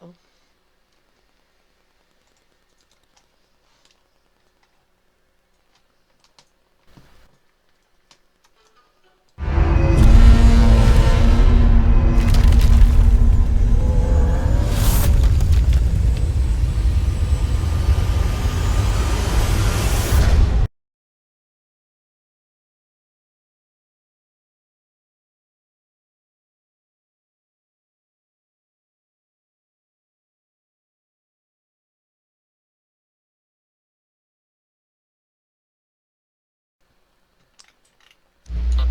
Uh-oh.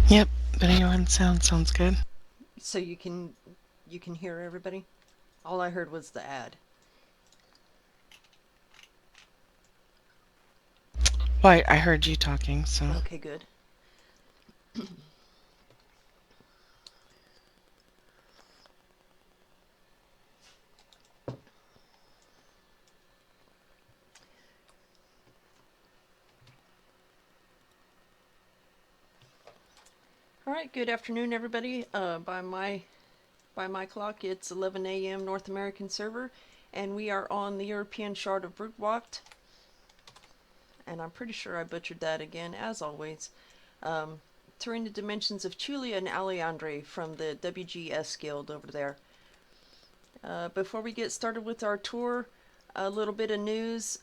Yep, video and sounds good. So you can hear everybody? All I heard was the ad. Well, I heard you talking, so. Okay, good. All right, good afternoon, everybody. By my clock, it's 11 a.m. North American server, and we are on the European Shard of Brugwacht. And I'm pretty sure I butchered that again, as always. Touring the dimensions of Chulia and Aleandre from the WGS Guild over there. Before we get started with our tour, a little bit of news.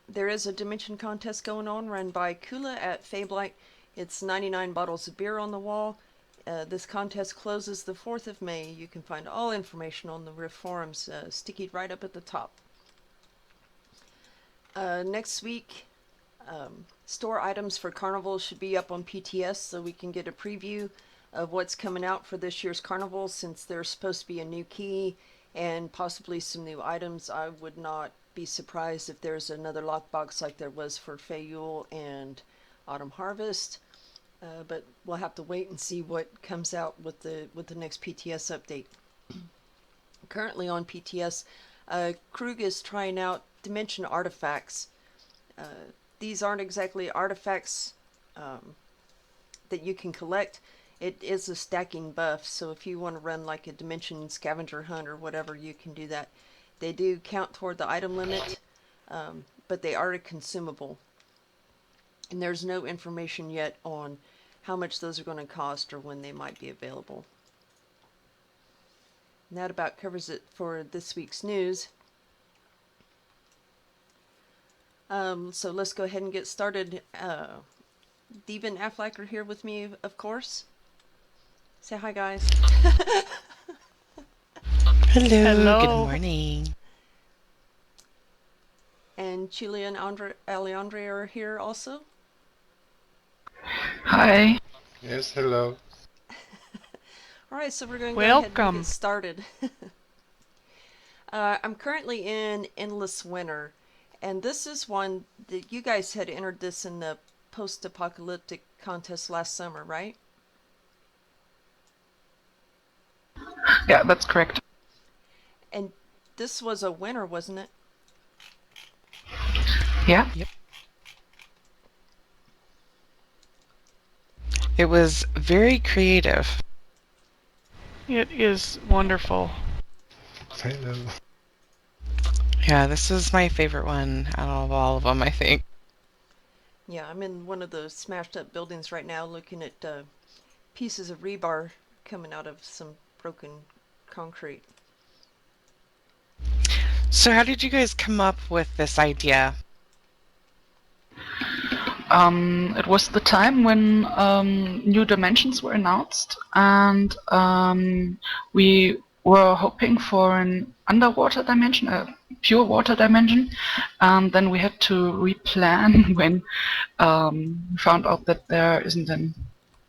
There is a dimension contest going on run by Kula at Fablite. It's 99 bottles of beer on the wall. This contest closes the 4th of May. You can find all information on the Rift forums, sticky right up at the top. Next week, store items for Carnival should be up on PTS so we can get a preview of what's coming out for this year's Carnival, since there's supposed to be a new key and possibly some new items. I would not be surprised if there's another lockbox like there was for Fayul and Autumn Harvest. But we'll have to wait and see what comes out with the next PTS update. Currently on PTS, Krug is trying out Dimension Artifacts. These aren't exactly artifacts that you can collect. It is a stacking buff, so if you want to run like a Dimension Scavenger Hunt or whatever, you can do that. They do count toward the item limit, but they are a consumable. And there's no information yet on how much those are going to cost or when they might be available. And that about covers it for this week's news. So let's go ahead and get started. Deev and Affleck are here with me, of course. Say hi, guys. Hello, good Hello. morning. And Julia and Alejandre are here also. Hi. Yes, hello. All right, so we're going to go ahead and get Welcome. started. I'm currently in Endless Winter, and this is one that you guys had entered this in the post-apocalyptic contest last summer, right? Yeah, that's correct. And this was a winner, wasn't it? Yeah. Yep. It was very creative. It is wonderful. Hello. Yeah, this is my favorite one out of all of them, I think. Yeah, I'm in one of the smashed up buildings right now looking at pieces of rebar coming out of some broken concrete. So, how did you guys come up with this idea? It was the time when new dimensions were announced, and we were hoping for an underwater dimension, a pure water dimension. And then we had to replan when we found out that there isn't an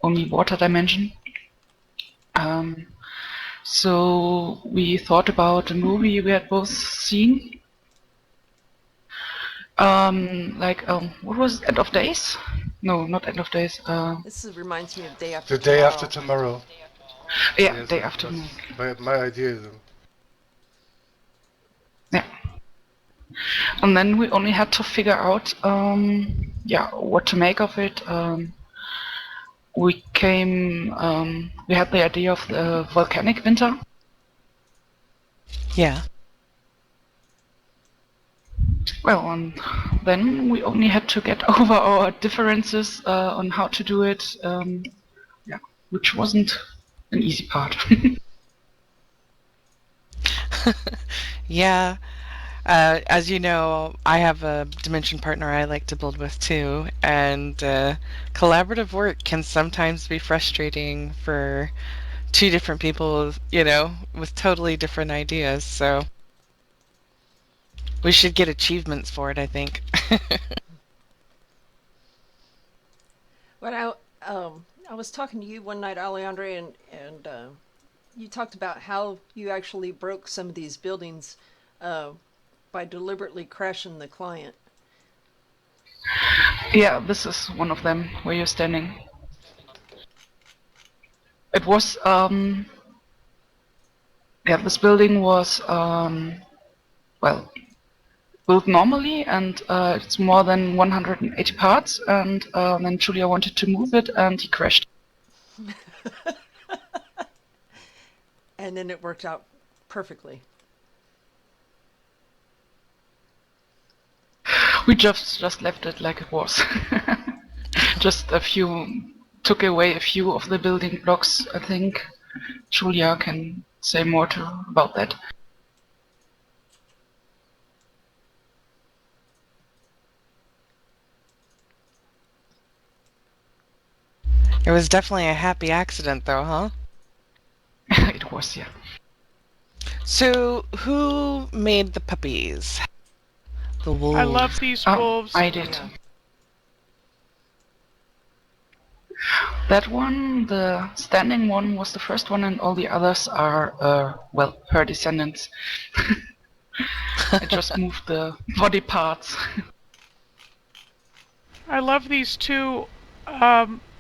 only water dimension. So we thought about a movie we had both seen. What was it, End of Days? No, not End of Days. Reminds me of Day After The day Tomorrow. after tomorrow. Yeah, Yes, Day that After was Tomorrow. my idea. Yeah. And then we only had to figure out, what to make of it. We had the idea of the volcanic winter. Yeah. Well, and then we only had to get over our differences on how to do it, yeah, which wasn't an easy part. Yeah. As you know, I have a Dimension partner I like to build with too, and collaborative work can sometimes be frustrating for two different people, with totally different ideas. So we should get achievements for it, I think. But I was talking to you one night, Alejandra, and you talked about how you actually broke some of these buildings uh, by deliberately crashing the client. Yeah, this is one of them where you're standing. It was, yeah, this building was, well, built normally, and it's more than 180 parts, and then Julia wanted to move it, and he crashed. And then it worked out perfectly. We just left it like it was. Just a few, took away a few of the building blocks, I think. Julia can say more about that. It was definitely a happy accident, though, huh? It was, yeah. So, who made the puppies? The wolves. I love these wolves. I did. Yeah. That one, the standing one, was the first one, and all the others are, well, her descendants. I just moved the body parts. I love these two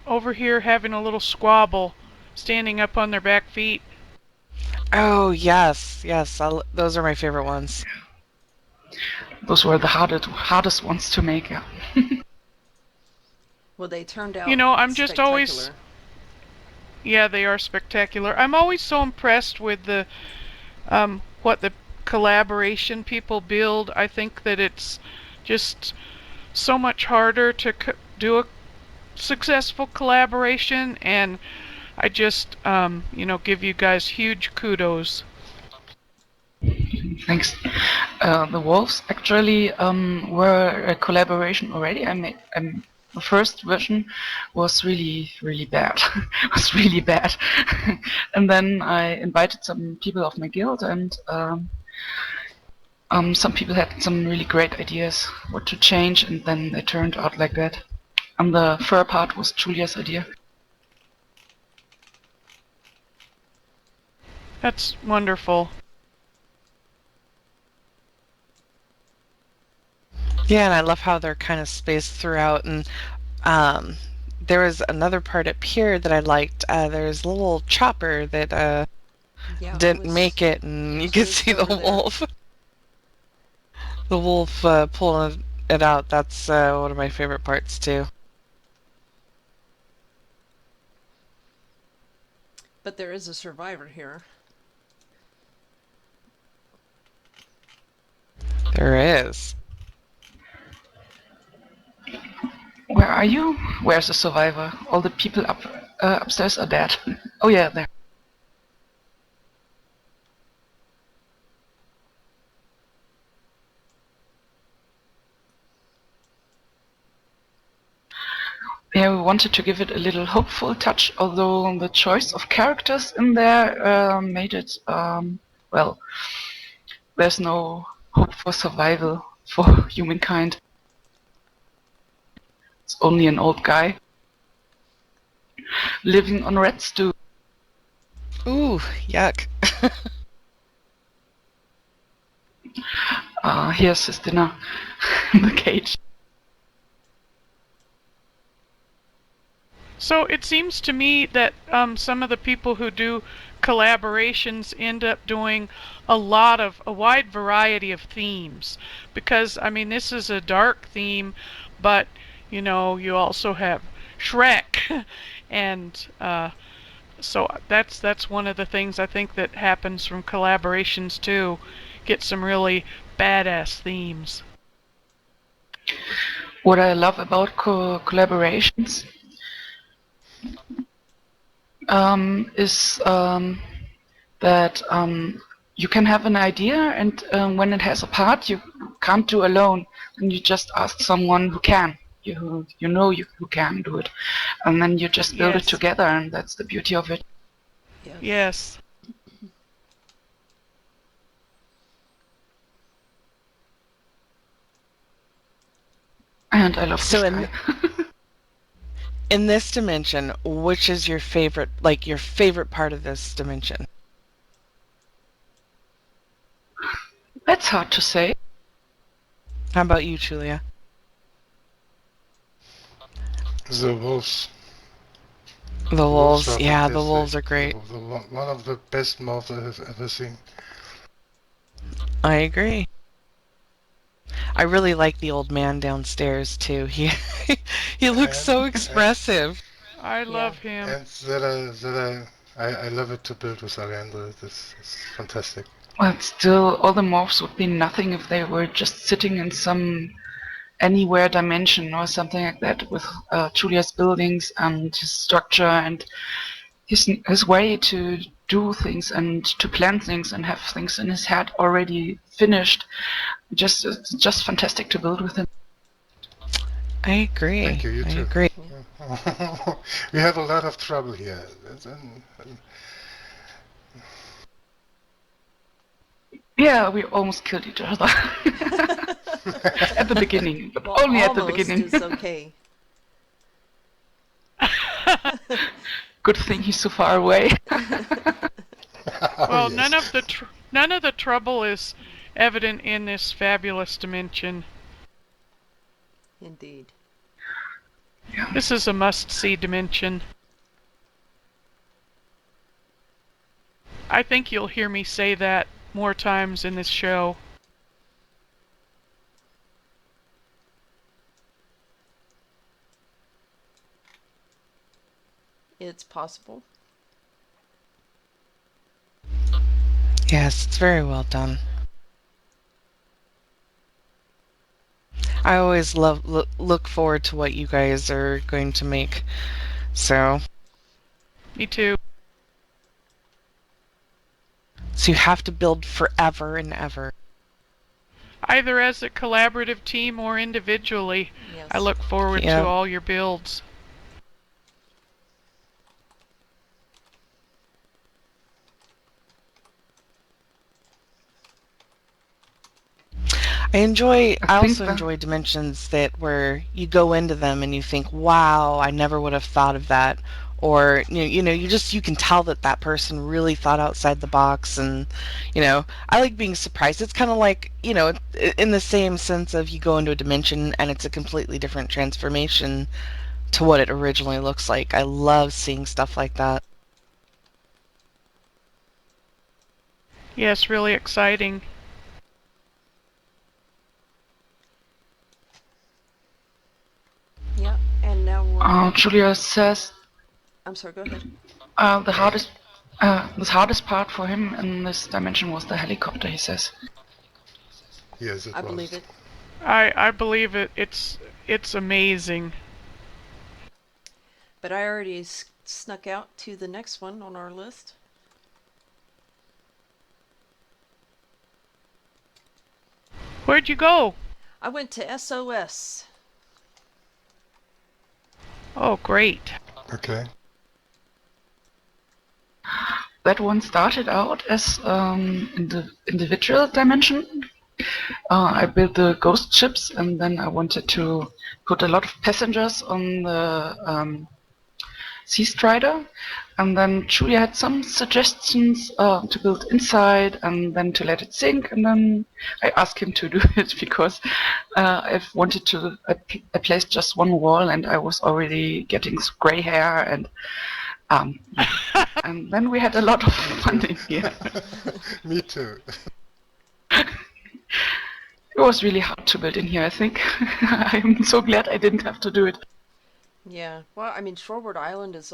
over here having a little squabble, standing up on their back feet. Oh, yes, yes. Those are my favorite ones. Those were the hardest ones to make. Yeah. Well, they turned out. You know, I'm just always. spectacular. Yeah, they are spectacular. I'm always so impressed with the what the collaboration people build. I think that it's just so much harder to do a successful collaboration, and I just give you guys huge kudos. Thanks. The wolves actually were a collaboration already. The first version was really bad. Was really bad. And then I invited some people of my guild, and some people had some really great ideas what to change, and then they turned out like that. And the fur part was Julia's idea. That's wonderful. Yeah, and I love how they're kind of spaced throughout. And there was another part up here that I liked. There's a little chopper that Yeah, didn't make it, and you can was see the over there. wolf. The wolf pulling it out. That's one of my favorite parts too. But there is a survivor here. There is. Where are you? Where's the survivor? All the people upstairs are dead. Oh yeah, there. Yeah, we wanted to give it a little hopeful touch, although the choice of characters in there made it, well, there's no hope for survival for humankind. It's only an old guy living on red stew. Ooh, yuck. Here's his dinner in the cage. So it seems to me that some of the people who do collaborations end up doing a wide variety of themes, because I mean this is a dark theme, but you also have Shrek and So that's one of the things I think that happens from collaborations too. Get some really badass themes. What I love about collaborations is that you can have an idea, and when it has a part you can't do alone, and you just ask someone who can, who can do it, and then you just build it Yes. together, and that's the beauty of it. Yes. And I love So this in guy. in this dimension, which is your favorite, like your favorite part of this dimension? That's hard to say. How about you, Julia? The wolves. The The wolves wolves, are yeah, the fantastic. wolves are great. One of the best mobs I have ever seen. I agree. I really like the old man downstairs too. He he looks so expressive. I love him. And I love it to build with Ariandel. It's fantastic. But still, all the morphs would be nothing if they were just sitting in some anywhere dimension or something like that, with Julia's buildings and his structure and his way to do things and to plan things and have things in his head already finished. It's just fantastic to build with him. I agree. Thank you. You I too. agree. We have a lot of trouble here. Yeah, we almost killed each other at the beginning, but Well, only at the almost beginning. is okay. Good thing he's so far away. Well, yes. none of the trouble is evident in this fabulous dimension. Indeed. This is a must-see dimension. I think you'll hear me say that more times in this show. It's possible. Yes, it's very well done. I always look forward to what you guys are going to make. So Me too. you have to build forever and ever. Either as a collaborative team or individually. Yes. I look forward Yeah. to all your builds. I think also that- enjoy dimensions that where you go into them and you think, wow, I never would have thought of that. Or you can tell that that person really thought outside the box, and I like being surprised. It's kind of like, in the same sense of you go into a dimension and it's a completely different transformation to what it originally looks like. I love seeing stuff like that. Yes, really exciting. Yeah, and now we're... Julia says I'm sorry, go ahead. the hardest part for him in this dimension was the helicopter. He says. Yes, it I was. believe it. I believe it. It's amazing. But I already snuck out to the next one on our list. Where'd you go? I went to SOS. Oh, great. Okay. That one started out as in the individual dimension. I built the ghost ships, and then I wanted to put a lot of passengers on the Sea Strider. And then Julia had some suggestions to build inside and then to let it sink. And then I asked him to do it because I've wanted to place just one wall, and I was already getting gray hair and and then we had a lot of fun in here. Me too. It was really hard to build in here, I think. I'm so glad I didn't have to do it. Yeah, well, I mean, Shoreward Island is